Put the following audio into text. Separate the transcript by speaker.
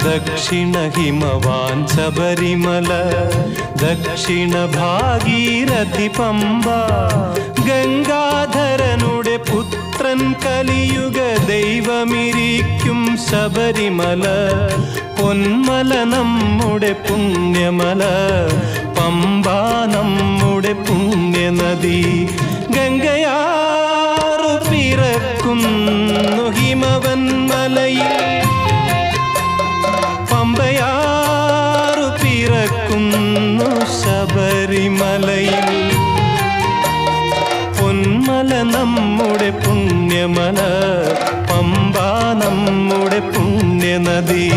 Speaker 1: ദക്ഷിണ ഹിമവാൻ ശബരിമല, ദക്ഷിണ ഭാഗീരഥി പമ്പ, ഗംഗാധരനുടെ പുത്രൻ കലിയുഗ ദൈവമിരിക്കും ശബരിമല, പൊന്മല നമ്മുടെ പുണ്യമല, പമ്പ നമ്മുടെ പുണ്യനദി, ഗംഗയാറു പിറക്കുന്നു ഹിമവൻ മലയിൽ, പമ്പയാറു പിറക്കുന്നു ശബരിമലയിൽ, പൊന്മല നമ്മുടെ പുണ്യമല, പമ്പ നമ്മുടെ പുണ്യനദി.